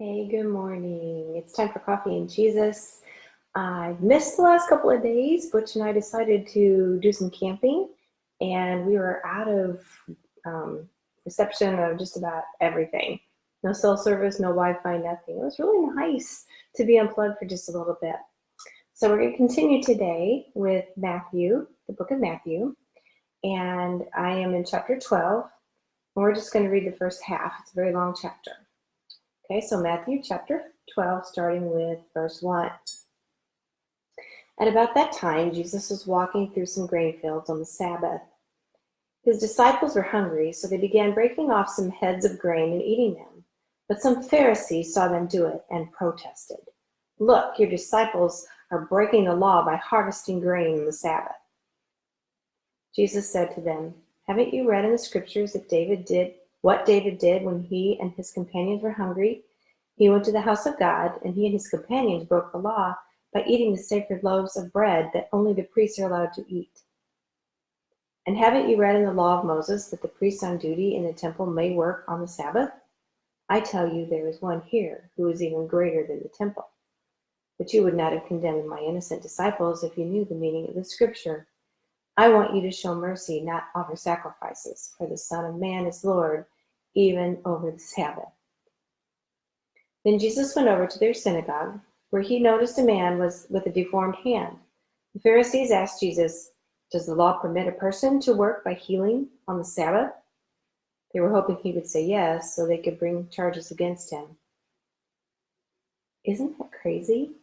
Hey, good morning. It's time for Coffee and Jesus. I missed the last couple of days. Butch and I decided to do some camping, and we were out of reception of just about everything. No cell service, no Wi-Fi, nothing. It was really nice to be unplugged for just a little bit. So we're going to continue today with Matthew, the book of Matthew, and I am in chapter 12, and we're just going to read the first half. It's a very long chapter. Okay, so Matthew chapter 12, starting with verse 1. At about that time, Jesus was walking through some grain fields on the Sabbath. His disciples were hungry, so they began breaking off some heads of grain and eating them. But some Pharisees saw them do it and protested. "Look, your disciples are breaking the law by harvesting grain on the Sabbath." Jesus said to them, "Haven't you read in the scriptures that David did what David did when he and his companions were hungry? He went to the house of God, and he and his companions broke the law by eating the sacred loaves of bread that only the priests are allowed to eat. And haven't you read in the law of Moses that the priests on duty in the temple may work on the Sabbath? I tell you, there is one here who is even greater than the temple. But you would not have condemned my innocent disciples if you knew the meaning of the scripture. I want you to show mercy, not offer sacrifices, for the Son of Man is Lord, even over the Sabbath." Then Jesus went over to their synagogue, where he noticed a man with a deformed hand. The Pharisees asked Jesus, "Does the law permit a person to work by healing on the Sabbath?" They were hoping he would say yes, so they could bring charges against him. Isn't that crazy?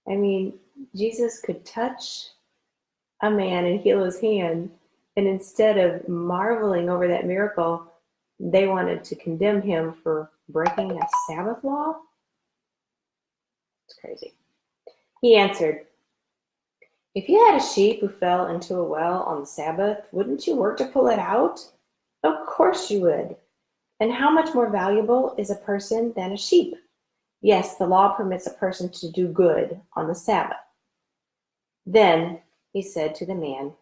I mean, Jesus could touch a man and heal his hand, and instead of marveling over that miracle, they wanted to condemn him for breaking a Sabbath law? It's crazy. He answered, "If you had a sheep who fell into a well on the Sabbath, wouldn't you work to pull it out? Of course you would. And how much more valuable is a person than a sheep? Yes, the law permits a person to do good on the Sabbath." Then he said to the man,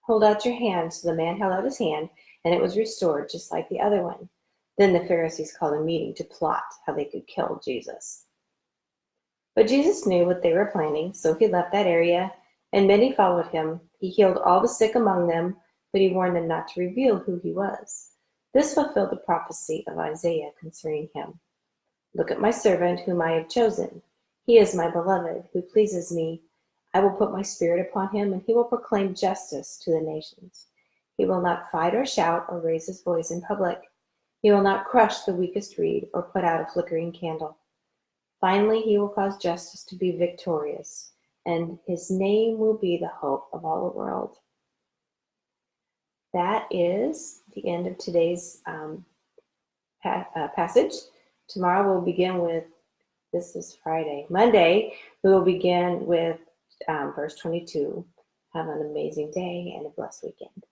"Hold out your hand." So the man held out his hand, and it was restored just like the other one. Then the Pharisees called a meeting to plot how they could kill Jesus. But Jesus knew what they were planning, so he left that area, and many followed him. He healed all the sick among them, but he warned them not to reveal who he was. This fulfilled the prophecy of Isaiah concerning him. "Look at my servant whom I have chosen. He is my beloved, who pleases me. I will put my spirit upon him, and he will proclaim justice to the nations. He will not fight or shout or raise his voice in public. He will not crush the weakest reed or put out a flickering candle. Finally, he will cause justice to be victorious, and his name will be the hope of all the world." That is the end of today's passage. Tomorrow we'll begin with, this is Friday. Monday, we will begin with verse 22. Have an amazing day and a blessed weekend.